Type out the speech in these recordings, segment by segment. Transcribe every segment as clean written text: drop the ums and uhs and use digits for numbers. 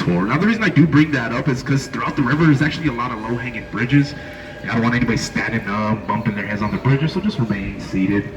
tour. Now, the reason I do bring that up is because throughout the river, there's actually a lot of low-hanging bridges. I don't want anybody standing up, bumping their heads on the bridges, so just remain seated.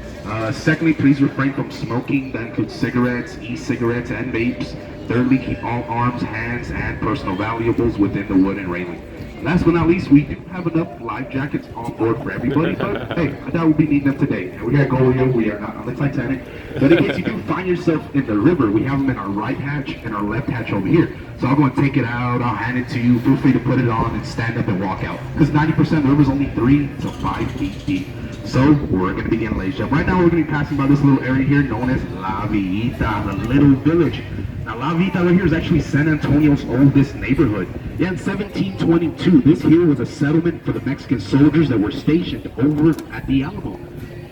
Secondly, please refrain from smoking. That includes cigarettes, e-cigarettes, and vapes. Thirdly, keep all arms, hands, and personal valuables within the wooden railing. Last but not least, we do have enough life jackets on board for everybody, but hey, I doubt we'll be needing them today. And we gotta go here, we are not on the Titanic. But in case you do find yourself in the river, we have them in our right hatch and our left hatch over here. So I'll go and take it out, I'll hand it to you, feel free to put it on and stand up and walk out. Because 90% of the river is only 3 to 5 feet deep. So we're gonna be in Leisure. Right now we're gonna be passing by this little area here known as La Villita, the little village. Now, La Villita right here is actually San Antonio's oldest neighborhood. Yeah, in 1722, this here was a settlement for the Mexican soldiers that were stationed over at the Alamo.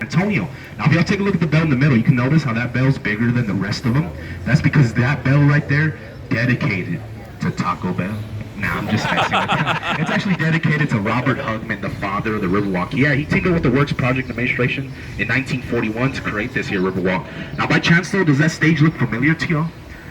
Antonio. Now, if y'all take a look at the bell in the middle, you can notice how that bell's bigger than the rest of them. That's because that bell right there, dedicated to Taco Bell. Nah, I'm just messing with you. It's actually dedicated to Robert Hugman, the father of the Riverwalk. Yeah, he tinkered with the Works Project Administration in 1941 to create this here Riverwalk. Now, by chance though, does that stage look familiar to y'all?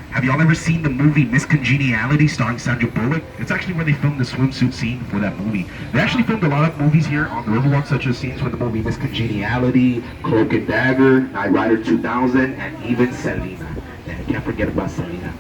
Have y'all ever seen the movie Miss Congeniality starring Sandra Bullock? It's actually where they filmed the swimsuit scene for that movie. They actually filmed a lot of movies here on the Riverwalk, such as scenes from the movie Miss Congeniality, Cloak and Dagger, Knight Rider 2000, and even Selena. Yeah, can't forget about Selena.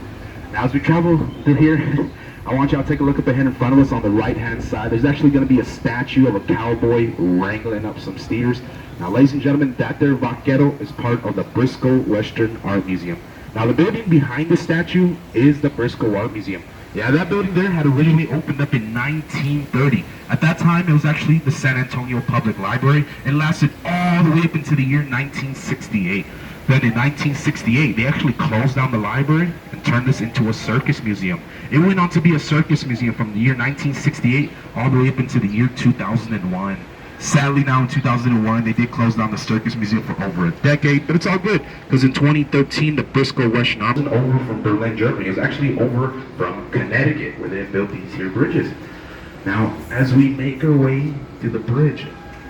Now as we travel through here, I want y'all to take a look up ahead in front of us on the right-hand side. There's actually going to be a statue of a cowboy wrangling up some steers. Now, ladies and gentlemen, that there vaquero is part of the Briscoe Western Art Museum. Now, the building behind the statue is the Briscoe Art Museum. Yeah, that building there had originally opened up in 1930. At that time, it was actually the San Antonio Public Library. It lasted all the way up into the year 1968. Then in 1968, they actually closed down the library and turned this into a circus museum. It went on to be a circus museum from the year 1968 all the way up into the year 2001. Sadly, now in 2001, they did close down the Circus Museum for over a decade, but it's all good, because in 2013, the Briscoe Western Art wasn't over from Berlin, Germany. It was actually over from Connecticut, where they built these here bridges. Now, as we make our way to the bridge,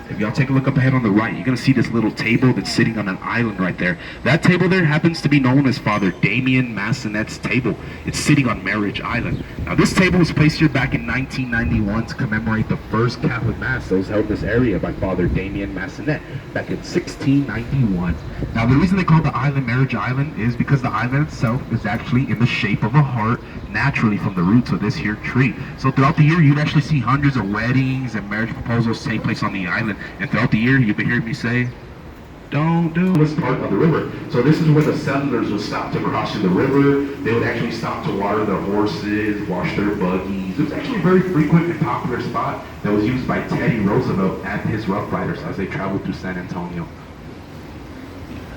if y'all take a look up ahead on the right, you're going to see this little table that's sitting on an island right there. That table there happens to be known as Father Damien Massenet's table. It's sitting on Marriage Island. Now, this table was placed here back in 1991 to commemorate the first Catholic Mass that was held in this area by Father Damien Massenet back in 1691. Now, the reason they call the island Marriage Island is because the island itself is actually in the shape of a heart naturally from the roots of this here tree. So throughout the year, you'd actually see hundreds of weddings and marriage proposals take place on the island. And throughout the year, you've been hearing me say, don't do this part of the river. So this is where the settlers would stop to cross the river. They would actually stop to water their horses, wash their buggies. It was actually a very frequent and popular spot that was used by Teddy Roosevelt and his Rough Riders as they traveled through San Antonio.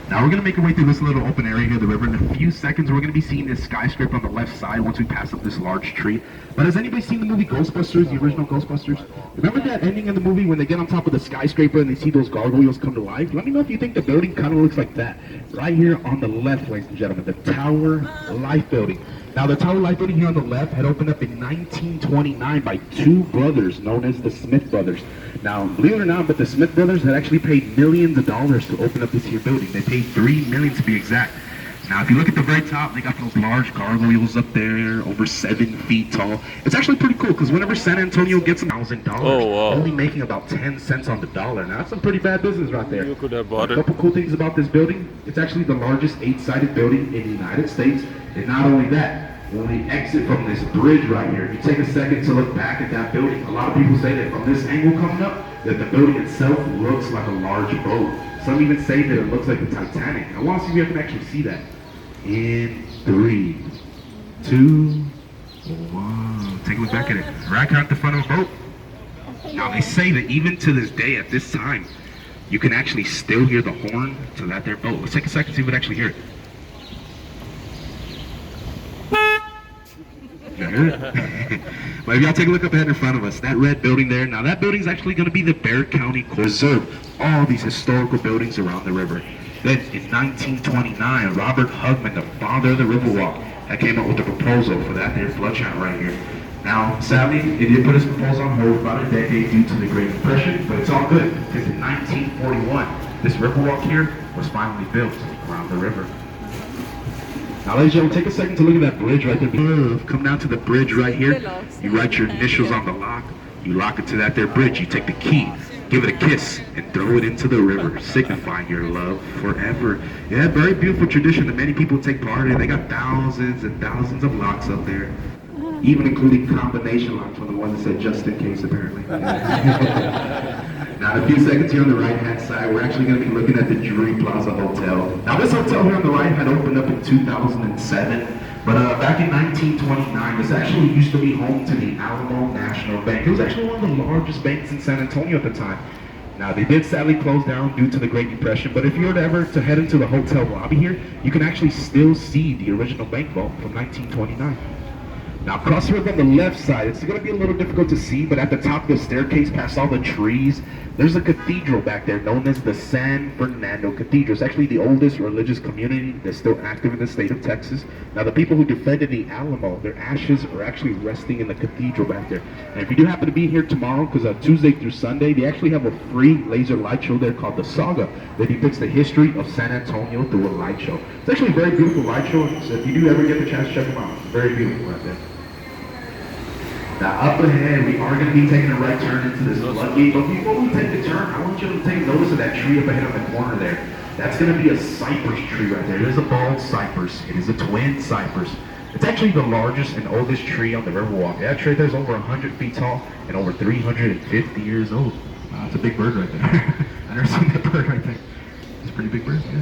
Now we're going to make our way through this little open area here of the river. In a few seconds, we're going to be seeing this skyscraper on the left side once we pass up this large tree. But has anybody seen the movie Ghostbusters, the original Ghostbusters? Remember that ending in the movie when they get on top of the skyscraper and they see those gargoyles come to life? Let me know if you think the building kind of looks like that. Right here on the left, ladies and gentlemen, the Tower Life Building. Now the Tower Life Building here on the left had opened up in 1929 by two brothers known as the Smith Brothers. Now, believe it or not, but the Smith Brothers had actually paid millions of dollars to open up this here building. They paid $3 million to be exact. Now, if you look at the very top, they got those large gargoyles up there, over 7 feet tall. It's actually pretty cool, because whenever San Antonio gets $1,000, only making about 10 cents on the dollar. Now, that's some pretty bad business right there. You could have bought it. A couple cool things about this building. It's actually the largest 8-sided building in the United States. And not only that, when we exit from this bridge right here, if you take a second to look back at that building, a lot of people say that from this angle coming up, that the building itself looks like a large boat. Some even say that it looks like the Titanic. I want to see if you can actually see that. In 3, 2, 1. Take a look back at it. Right out the front of a boat. Now they say that even to this day, at this time, you can actually still hear the horn to that there boat. Let's take a second to see if we can actually hear it. But if y'all take a look up ahead in front of us, that red building there, now that building is actually going to be the Bexar County Reserve. All these historical buildings around the river. Then in 1929, Robert Hugman, the father of the Riverwalk, had came up with a proposal for that there flood channel right here. Now, sadly, he did put his proposal on hold for about a decade due to the Great Depression, but it's all good, because in 1941, this Riverwalk here was finally built around the river. Now, ladies and gentlemen, take a second to look at that bridge right there. Come down to the bridge right here. You write your initials on the lock. You lock it to that there bridge. You take the key, give it a kiss, and throw it into the river, signifying your love forever. Yeah, very beautiful tradition that many people take part in. They got thousands and thousands of locks up there, even including combination locks from the one that said just in case, apparently. Now, in a few seconds here on the right-hand side, we're actually going to be looking at the Drury Plaza Hotel. Now, this hotel here on the right had opened up in 2007, but back in 1929, this actually used to be home to the Alamo National Bank. It was actually one of the largest banks in San Antonio at the time. Now, they did sadly close down due to the Great Depression, but if you were ever to head into the hotel lobby here, you can actually still see the original bank vault from 1929. Now, across here on the left side, it's going to be a little difficult to see, but at the top of the staircase, past all the trees, there's a cathedral back there known as the San Fernando Cathedral. It's actually the oldest religious community that's still active in the state of Texas. Now, the people who defended the Alamo, their ashes are actually resting in the cathedral back there. And if you do happen to be here tomorrow, because Tuesday through Sunday, they actually have a free laser light show there called The Saga that depicts the history of San Antonio through a light show. It's actually a very beautiful light show, so if you do ever get the chance, check them out. It's very beautiful right there. Now, up ahead, we are going to be taking a right turn into this floodgate, but before we take the turn, I want you to take notice of that tree up ahead on the corner there. That's going to be a cypress tree right there. It is a bald cypress. It is a twin cypress. It's actually the largest and oldest tree on the Riverwalk. That tree there is over 100 feet tall and over 350 years old. Wow, that's a big bird right there. I've never seen that bird right there. It's a pretty big bird, yeah.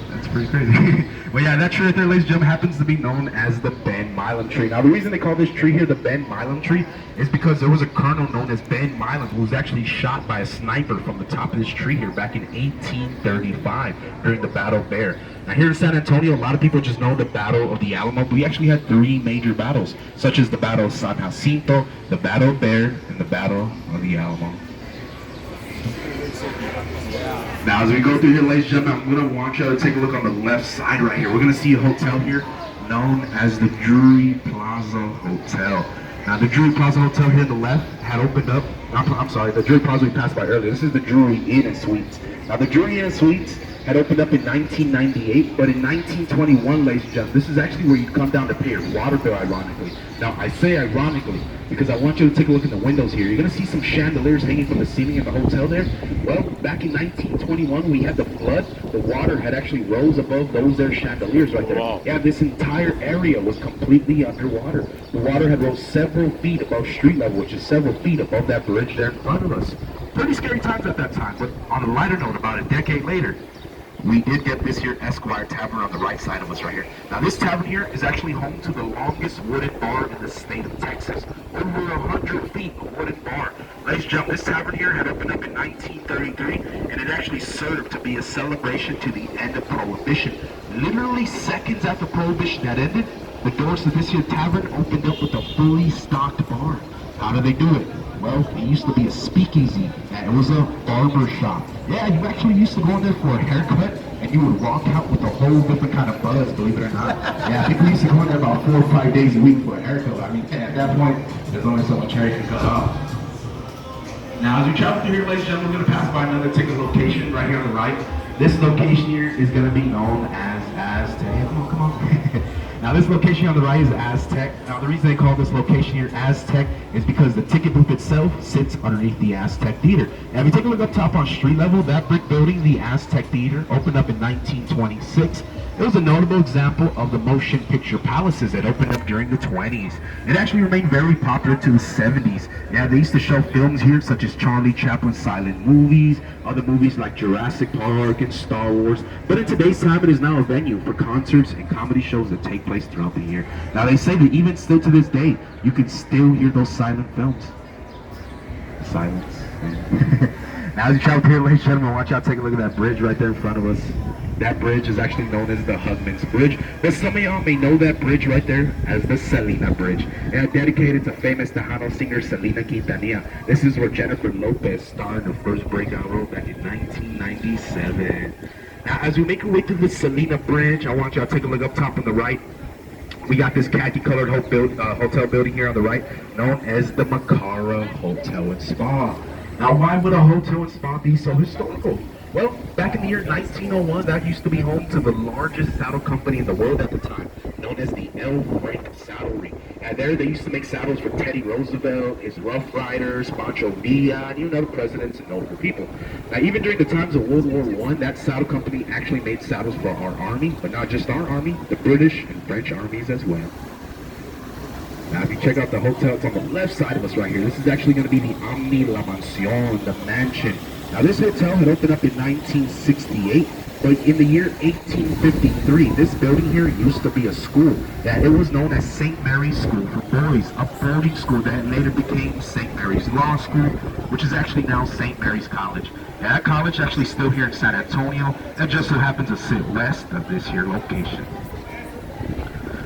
That's pretty crazy. Well, yeah, that tree right there, ladies and gentlemen, happens to be known as the Ben Milam tree. Now, the reason they call this tree here the Ben Milam tree is because there was a colonel known as Ben Milam who was actually shot by a sniper from the top of this tree here back in 1835 during the Battle of Bear. Now, here in San Antonio, a lot of people just know the Battle of the Alamo, but we actually had three major battles, such as the Battle of San Jacinto, the Battle of Bear, and the Battle of the Alamo. Now, as we go through here, ladies and gentlemen, I'm going to want you to take a look on the left side right here. We're going to see a hotel here known as the Drury Plaza Hotel. Now, the Drury Plaza Hotel here on the left had opened up, I'm sorry, the Drury Plaza we passed by earlier. This is the Drury Inn and Suites. Now, the Drury Inn and Suites had opened up in 1998, but in 1921, ladies and gentlemen, this is actually where you come down to pay your water bill, ironically. Now, I say ironically because I want you to take a look at the windows here. You're going to see some chandeliers hanging from the ceiling of the hotel there. Well, back in 1921, we had the flood. The water had actually rose above those there chandeliers right there. Wow. Yeah, this entire area was completely underwater. The water had rose several feet above street level, which is several feet above that bridge there in front of us. Pretty scary times at that time, but on a lighter note, about a decade later, we did get this here Esquire Tavern on the right side of us right here. Now, this tavern here is actually home to the longest wooden bar in the state of Texas. Over 100 feet of wooden bar. Ladies and gentlemen, this tavern here had opened up in 1933, and it actually served to be a celebration to the end of Prohibition. Literally seconds after Prohibition had ended, the doors to this here tavern opened up with a fully stocked bar. How did they do it? Well, it used to be a speakeasy, and it was a barber shop. Yeah, you actually used to go in there for a haircut, and you would walk out with a whole different kind of buzz, believe it or not. Yeah, people used to go in there about 4 or 5 days a week for a haircut. I mean, at that point, there's only so much hair you can cut off. Now, as we travel through here, ladies and gentlemen, we're going to pass by another ticket location right here on the right. This location here is going to be known as Aztec. Come on. Now, this location on the right is Aztec. Now, the reason they call this location here Aztec is because the ticket booth itself sits underneath the Aztec Theater. Now, if you take a look up top on street level, that brick building, the Aztec Theater, opened up in 1926. It was a notable example of the motion picture palaces that opened up during the 20s. It actually remained very popular to the 70s. Yeah, they used to show films here such as Charlie Chaplin's silent movies, other movies like Jurassic Park and Star Wars. But in today's time, it is now a venue for concerts and comedy shows that take place throughout the year. Now, they say that even still to this day, you can still hear those silent films. Silence. Now, as you travel here, ladies and gentlemen, watch out, take a look at that bridge right there in front of us. That bridge is actually known as the Hugman's Bridge, but some of y'all may know that bridge right there as the Selena Bridge. And dedicated to famous Tejano singer Selena Quintanilla. This is where Jennifer Lopez starred her first breakout role back in 1997. Now, as we make our way through the Selena Bridge, I want y'all to take a look up top on the right. We got this khaki-colored hotel building here on the right, known as the Macara Hotel and Spa. Now, why would a hotel and spa be so historical? Well, back in the year 1901, that used to be home to the largest saddle company in the world at the time, known as the L. Frank Saddlery. And there they used to make saddles for Teddy Roosevelt, his Rough Riders, Pancho Villa, and even other presidents and notable people. Now, even during the times of World War I, that saddle company actually made saddles for our army, but not just our army, the British and French armies as well. Now, if you check out the hotel, it's on the left side of us right here. This is actually going to be the Omni La Mansion, the mansion. Now, this hotel had opened up in 1968, but in the year 1853, this building here used to be a school. That it was known as St. Mary's School for Boys, a boarding school that later became St. Mary's Law School, which is actually now St. Mary's College. Yeah, that college actually still here in San Antonio, and just so happens to sit west of this here location.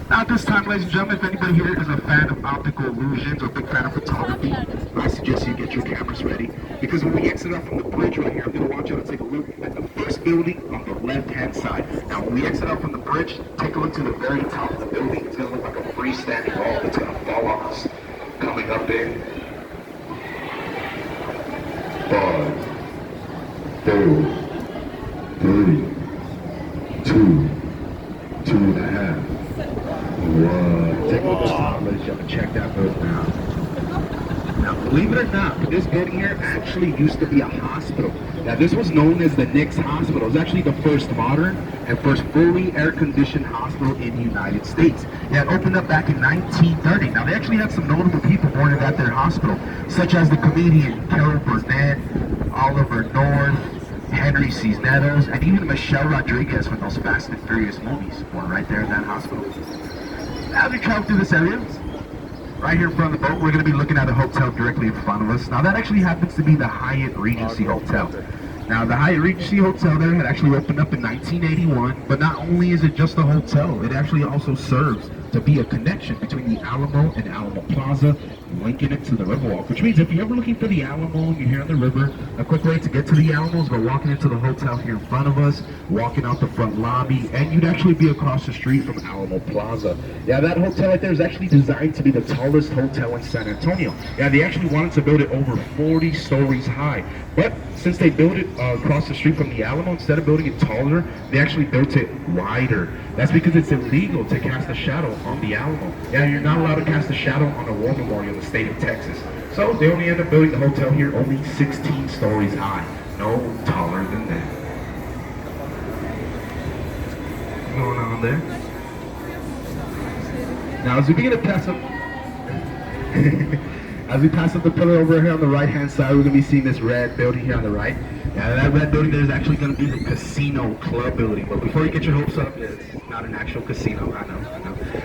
Now at this time, ladies and gentlemen, if anybody here is a fan of optical illusions or a big fan of photography, I suggest you get your cameras ready, because when we exit out from the bridge right here, I'm going to want you to take a look at the first building on the left-hand side. Now when we exit out from the bridge, take a look to the very top of the building. It's going to look like a freestanding wall that's going to fall on us. Coming up in 5, 4, 3, 2, 2.5. Whoa, take a look at the top, ladies and gentlemen, check that building out. Now, believe it or not, this building here actually used to be a hospital. Now, this was known as the Nix Hospital. It was actually the first modern and first fully air-conditioned hospital in the United States. It opened up back in 1930. Now, they actually had some notable people born at their hospital, such as the comedian Carol Burnett, Oliver North, Henry Cisneros, and even Michelle Rodriguez from those Fast and Furious movies, born right there in that hospital. As we travel through this area, right here in front of the boat, we're going to be looking at a hotel directly in front of us. Now that actually happens to be the Hyatt Regency Hotel. Now the Hyatt Regency Hotel there had actually opened up in 1981, but not only is it just a hotel, it actually also serves to be a connection between the Alamo and Alamo Plaza, linking it to the Riverwalk. Which means if you're ever looking for the Alamo and you're here on the river, a quick way to get to the Alamo is by walking into the hotel here in front of us, walking out the front lobby, and you'd actually be across the street from Alamo Plaza. Yeah, that hotel right there is actually designed to be the tallest hotel in San Antonio. Yeah, they actually wanted to build it over 40 stories high. But since they built it across the street from the Alamo, instead of building it taller, they actually built it wider. That's because it's illegal to cast a shadow on the Alamo. Yeah, you're not allowed to cast a shadow on a war memorial in the state of Texas. So they only end up building the hotel here only 16 stories high. No taller than that. What's going on there? Now as we begin to pass up as we pass up the pillar over here on the right hand side, we're going to be seeing this red building here on the right. Now that red building there is actually going to be the Casino Club building. But before you get your hopes up, it's not an actual casino, I know.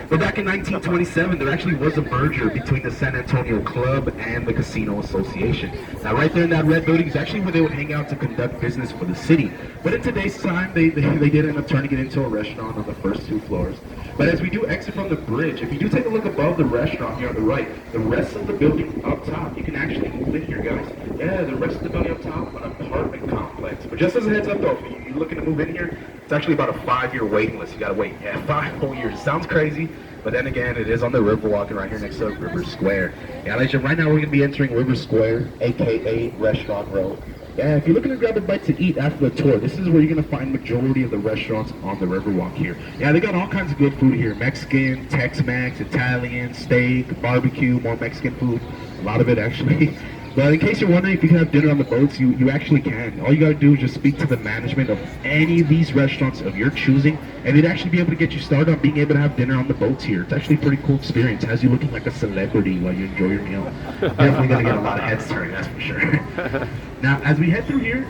But back in 1927, there actually was a merger between the San Antonio Club and the Casino Association. Now right there in that red building is actually where they would hang out to conduct business for the city. But in today's time, they did end up turning it into a restaurant on the first 2 floors. But as we do exit from the bridge, if you do take a look above the restaurant here on the right, the rest of the building up top, you can actually move in here, guys. Yeah, the rest of the building up top, an apartment complex. But just as a heads up though, if you're looking to move in here, it's actually about a 5-year waiting list. You gotta wait, 5 whole years. It sounds crazy, but then again, it is on the Riverwalk right here next to River Square. Yeah, ladies and gentlemen, right now we're gonna be entering River Square, aka Restaurant Row. Yeah, if you're looking to grab a bite to eat after the tour, this is where you're going to find majority of the restaurants on the Riverwalk here. Yeah, they got all kinds of good food here. Mexican, Tex-Mex, Italian, steak, barbecue, more Mexican food. A lot of it actually. But in case you're wondering if you can have dinner on the boats, you actually can. All you got to do is just speak to the management of any of these restaurants of your choosing, and they'd actually be able to get you started on being able to have dinner on the boats here. It's actually a pretty cool experience. It has you looking like a celebrity while you enjoy your meal. Definitely going to get a lot of heads turning, that's for sure. Now, as we head through here,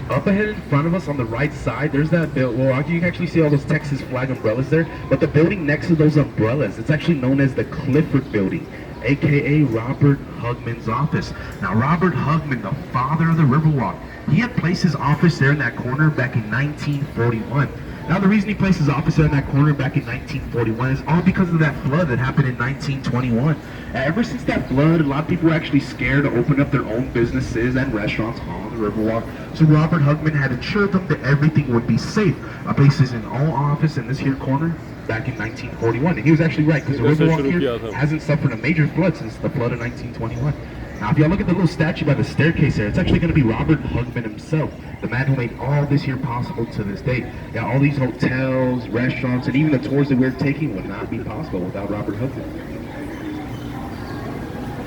up ahead in front of us on the right side, there's that building. Well, you can actually see all those Texas flag umbrellas there, but the building next to those umbrellas, it's actually known as the Clifford Building, aka Robert Hugman's office. Now, Robert Hugman, the father of the Riverwalk, he had placed his office there in that corner back in 1941. Now, the reason he placed his office there in that corner back in 1941 is all because of that flood that happened in 1921. Ever since that flood, a lot of people were actually scared to open up their own businesses and restaurants on the Riverwalk. So Robert Hugman had ensured them that everything would be safe. Placed his own office in this here corner back in 1941. And he was actually right, because the Riverwalk here hasn't suffered a major flood since the flood of 1921. Now, if y'all look at the little statue by the staircase there, it's actually going to be Robert Hugman himself, the man who made all this here possible to this day. Yeah, all these hotels, restaurants, and even the tours that we're taking would not be possible without Robert Hugman.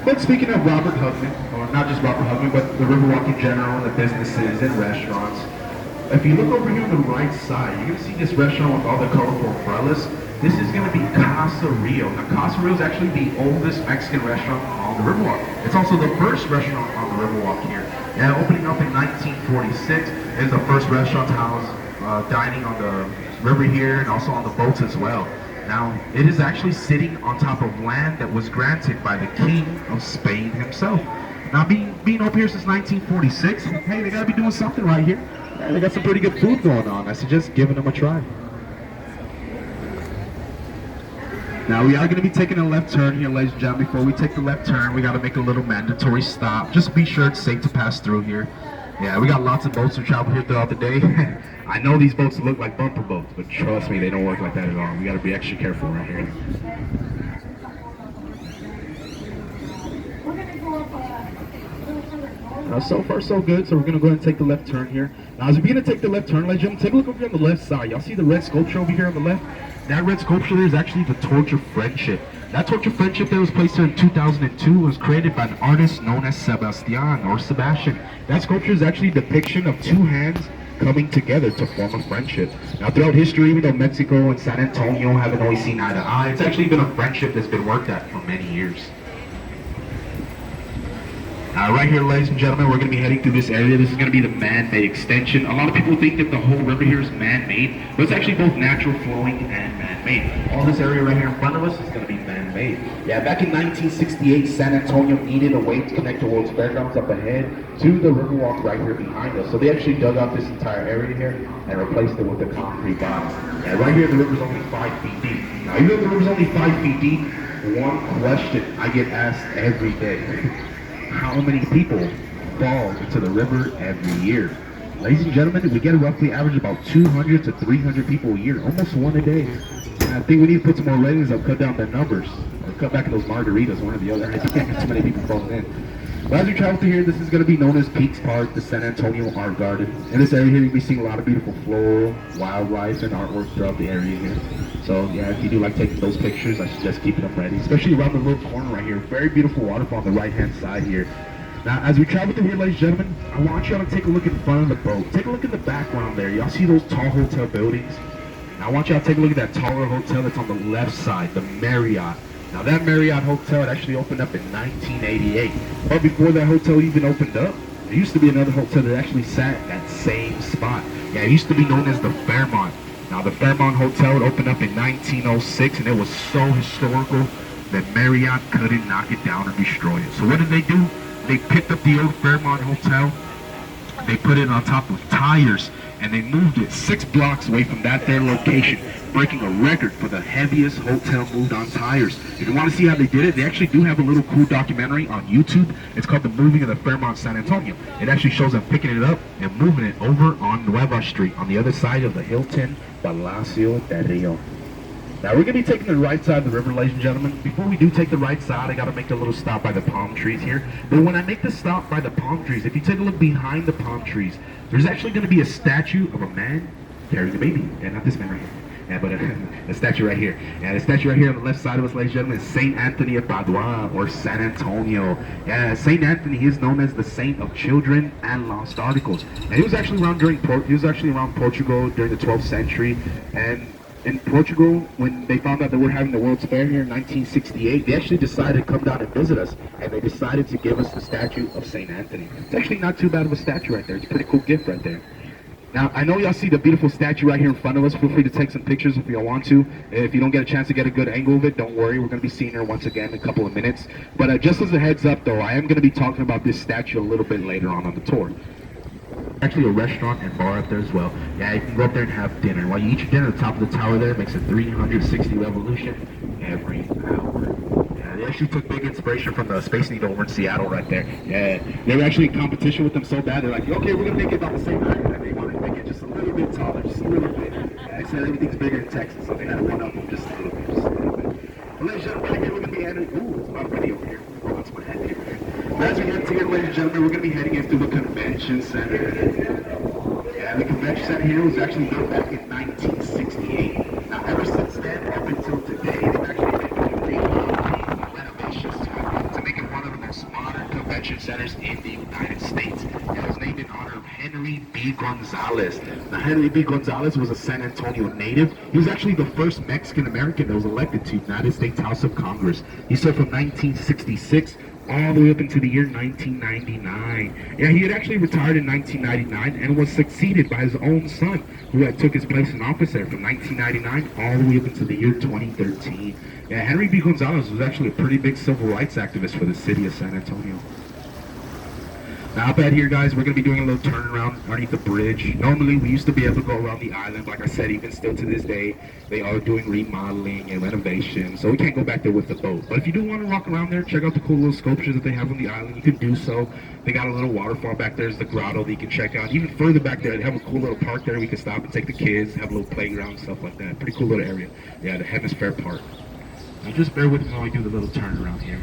But speaking of Robert Hugman, or not just Robert Hugman, but the Riverwalk in general, the businesses and restaurants, if you look over here on the right side, you're going to see this restaurant with all the colorful umbrellas. This is going to be Casa Rio. Now, Casa Rio is actually the oldest Mexican restaurant on the Riverwalk. It's also the first restaurant on the Riverwalk here. Yeah, opening up in 1946, it is the first restaurant to house dining on the river here and also on the boats as well. Now, it is actually sitting on top of land that was granted by the King of Spain himself. Now, being up here since 1946, hey, they gotta be doing something right here. Yeah, they got some pretty good food going on. I suggest giving them a try. Now, we are going to be taking a left turn here, ladies and gentlemen. Before we take the left turn, we got to make a little mandatory stop. Just be sure it's safe to pass through here. Yeah, we got lots of boats to travel here throughout the day. I know these boats look like bumper boats, but trust me, they don't work like that at all. We got to be extra careful right here. So far so good, so we're going to go ahead and take the left turn here. Now as we begin to take the left turn, ladies and gentlemen, take a look over here on the left side. Y'all see the red sculpture over here on the left? That red sculpture there is actually the Torch of Friendship. That Torch of Friendship that was placed there in 2002 was created by an artist known as Sebastian or Sebastian. That sculpture is actually a depiction of two hands coming together to form a friendship. Now throughout history, even though Mexico and San Antonio haven't always seen eye to eye, it's actually been a friendship that's been worked at for many years. Right here, ladies and gentlemen, we're going to be heading through this area. This is going to be the man-made extension. A lot of people think that the whole river here is man-made, but it's actually both natural flowing and man-made. All this area right here in front of us is going to be man-made. Yeah, back in 1968, San Antonio needed a way to connect the World's Fairgrounds up ahead to the Riverwalk right here behind us. So they actually dug out this entire area here and replaced it with a concrete bottom. Yeah, right here the river's only 5 feet deep. Now, even though the river's only 5 feet deep, one question I get asked every day. How many people fall into the river every year? Ladies and gentlemen, we get a roughly average about 200 to 300 people a year, almost one a day. And I think we need to put some more ratings up, cut down the numbers, or cut back in those margaritas, one or the other. I can't get too many people falling in. But as we travel through here, this is going to be known as Peaks Park, the San Antonio Art Garden. In this area here, you'll be seeing a lot of beautiful floral, wildlife, and artwork throughout the area here. So yeah, if you do like taking those pictures, I suggest keeping them ready, especially around the little corner right here. Very beautiful waterfall on the right-hand side here. Now, as we travel through here, ladies and gentlemen, I want y'all to take a look in front of the boat. Take a look in the background there. Y'all see those tall hotel buildings? Now, I want y'all to take a look at that taller hotel that's on the left side, the Marriott. Now, that Marriott hotel, it actually opened up in 1988. But before that hotel even opened up, there used to be another hotel that actually sat at that same spot. Yeah, it used to be known as the Fairmont. Now, the Fairmont Hotel opened up in 1906, and it was so historical that Marriott couldn't knock it down or destroy it. So what did they do? They picked up the old Fairmont Hotel, they put it on top of tires, and they moved it 6 blocks away from that there location, breaking a record for the heaviest hotel moved on tires. If you want to see how they did it, they actually do have a little cool documentary on YouTube. It's called The Moving of the Fairmont San Antonio. It actually shows them picking it up and moving it over on Nueva Street on the other side of the Hilton Palacio del Rio. Now we're going to be taking the right side of the river, ladies and gentlemen. Before we do take the right side, I got to make a little stop by the palm trees here. But when I make the stop by the palm trees, if you take a look behind the palm trees, there's actually going to be a statue of a man carrying a baby. Yeah, not this man right here. Yeah, but a statue right here. Yeah, the statue right here on the left side of us, ladies and gentlemen, is St. Anthony of Padua, or San Antonio. Yeah, St. Anthony is known as the saint of children and lost articles. And he was actually around Portugal during the 12th century. And in Portugal, when they found out that we're having the World's Fair here in 1968, they actually decided to come down and visit us, and they decided to give us the statue of St. Anthony. It's actually not too bad of a statue right there. It's a pretty cool gift right there. Now, I know y'all see the beautiful statue right here in front of us. Feel free to take some pictures if y'all want to. If you don't get a chance to get a good angle of it, don't worry. We're going to be seeing her once again in a couple of minutes. But just as a heads up, though, I am going to be talking about this statue a little bit later on the tour. Actually a restaurant and bar up there as well. Yeah, you can go up there and have dinner. While you eat your dinner at the top of the tower there, it makes a 360 revolution every hour. Yeah, they actually took big inspiration from the Space Needle over in Seattle right there. Yeah, they were actually in competition with them so bad, they're like, okay, we're going to make it about the same height. And they wanted to make it just a little bit taller, just a little bit. Yeah, they said everything's bigger in Texas, so they had to one up them just a little bit, Well, ladies and gentlemen, right here we're going to be adding, ooh, there's a lot of video over here. Oh, that's my head here. As we here today, ladies and gentlemen, we're going to be heading into the convention center. Yeah, the convention center here was actually built back in 1968. Now, ever since then, up until today, they've actually been doing renovations to make it one of the most modern convention centers in the United States. It was named in honor of Henry B. Gonzalez. Now, Henry B. Gonzalez was a San Antonio native. He was actually the first Mexican-American that was elected to the United States House of Congress. He served from 1966 all the way up into the year 1999. Yeah, he had actually retired in 1999 and was succeeded by his own son, who had took his place in office there from 1999 all the way up into the year 2013. Yeah, Henry B. Gonzalez was actually a pretty big civil rights activist for the city of San Antonio. Now up out here, guys, we're going to be doing a little turnaround underneath the bridge. Normally, we used to be able to go around the island. Like I said, even still to this day, they are doing remodeling and renovation, so we can't go back there with the boat. But if you do want to walk around there, check out the cool little sculptures that they have on the island, you can do so. They got a little waterfall back there. There's the grotto that you can check out. Even further back there, they have a cool little park there. We can stop and take the kids, have a little playground and stuff like that. Pretty cool little area. Yeah, the Hemisphere Park. Now just bear with me while we do the little turnaround here.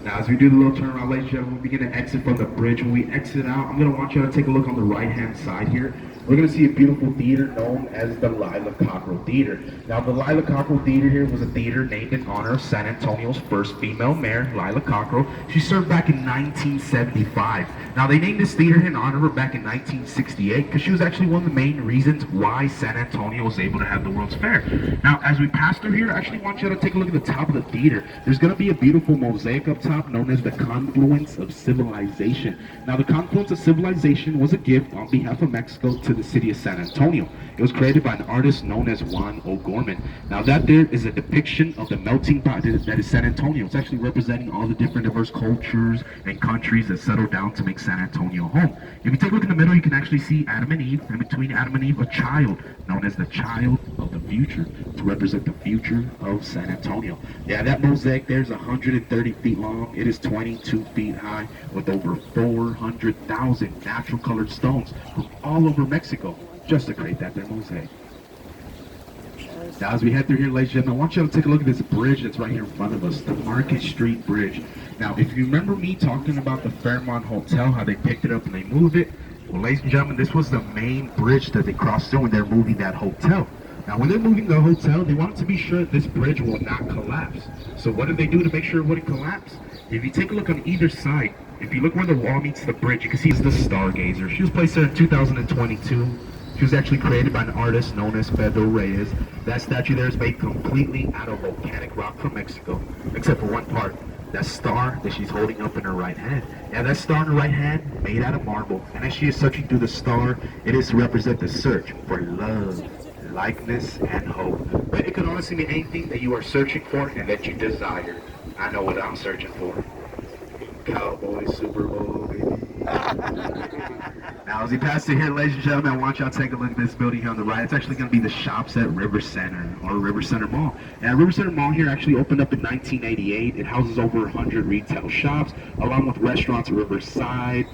Now, as we do the little turnaround, ladies and gentlemen, we begin to exit from the bridge. When we exit out, I'm going to want you to take a look on the right-hand side here. We're going to see a beautiful theater known as the Lila Cockrell Theater. Now, the Lila Cockrell Theater here was a theater named in honor of San Antonio's first female mayor, Lila Cockrell. She served back in 1975. Now, they named this theater in honor of her back in 1968 because she was actually one of the main reasons why San Antonio was able to have the World's Fair. Now, as we pass through here, I actually want you to take a look at the top of the theater. There's going to be a beautiful mosaic up top known as the Confluence of Civilization. Now, the Confluence of Civilization was a gift on behalf of Mexico to the city of San Antonio. It was created by an artist known as Juan O'Gorman. Now, that there is a depiction of the melting pot that is San Antonio. It's actually representing all the different diverse cultures and countries that settled down to make San Antonio home. If you take a look in the middle, you can actually see Adam and Eve, and between Adam and Eve, a child known as the child of the future to represent the future of San Antonio. Yeah, that mosaic there is 130 feet long. It is 22 feet high with over 400,000 natural colored stones from all over Mexico just to create that there mosaic. Now, as we head through here, ladies and gentlemen, I want you to take a look at this bridge that's right here in front of us, the Market Street Bridge. Now, if you remember me talking about the Fairmont Hotel, how they picked it up and they moved it, well, ladies and gentlemen, this was the main bridge that they crossed through when they're moving that hotel. Now, when they're moving the hotel, they wanted to be sure that this bridge will not collapse. So what did they do to make sure it wouldn't collapse? If you take a look on either side, if you look where the wall meets the bridge, you can see it's the Stargazer. She was placed there in 2022. She was actually created by an artist known as Pedro Reyes. That statue there is made completely out of volcanic rock from Mexico, except for one part. That star that she's holding up in her right hand. Yeah, that star in her right hand, made out of marble. And as she is searching through the star, it is to represent the search for love, likeness, and hope. But it could honestly mean anything that you are searching for and that you desire. I know what I'm searching for. Cowboy Super Bowl, baby. Now, as we pass through here, ladies and gentlemen, I want y'all to take a look at this building here on the right. It's actually going to be the Shops at River Center, or River Center Mall. And River Center Mall here actually opened up in 1988. It houses over 100 retail shops, along with restaurants at Riverside.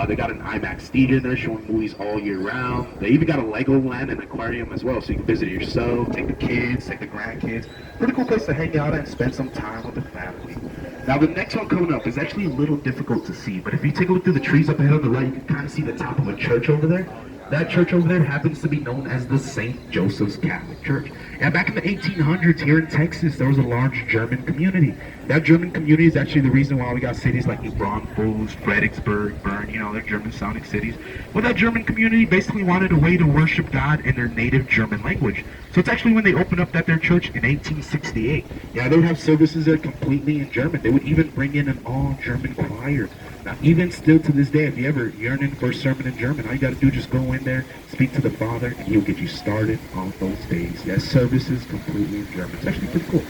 They got an IMAX theater there showing movies all year round. They even got a Legoland and aquarium as well, so you can visit it yourself, take the kids, take the grandkids. Pretty cool place to hang out and spend some time with the family. Now, the next one coming up is actually a little difficult to see, but if you take a look through the trees up ahead on the right, you can kind of see the top of a church over there. That church over there happens to be known as the St. Joseph's Catholic Church. And back in the 1800s here in Texas, there was a large German community. That German community is actually the reason why we got cities like New Braunfels, Fredericksburg, Bern, you know, they're German-sounding cities. Well, that German community basically wanted a way to worship God in their native German language. So it's actually when they opened up their church in 1868. Yeah, they would have services there completely in German. They would even bring in an all-German choir. Now, even still to this day, if you ever yearning for a sermon in German, all you got to do is just go in there, speak to the Father, and he'll get you started on those days. Yes, services completely in German. It's actually pretty cool.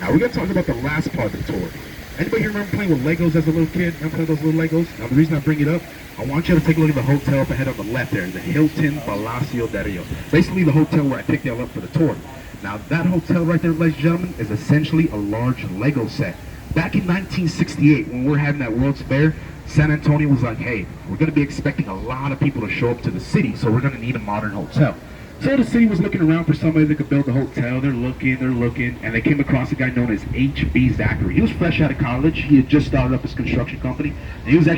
Now, we're going to talk about the last part of the tour. Anybody here remember playing with Legos as a little kid? Remember playing those little Legos? Now, the reason I bring it up, I want you to take a look at the hotel up ahead on the left there, the Hilton Palacio de Rio. Basically, the hotel where I picked y'all up for the tour. Now, that hotel right there, ladies and gentlemen, is essentially a large Lego set. Back in 1968, when we were having that World's Fair, San Antonio was like, hey, we're going to be expecting a lot of people to show up to the city, so we're going to need a modern hotel. So the city was looking around for somebody that could build a hotel. They're looking, and they came across a guy known as H.B. Zachary. He was fresh out of college. He had just started up his construction company, and he was actually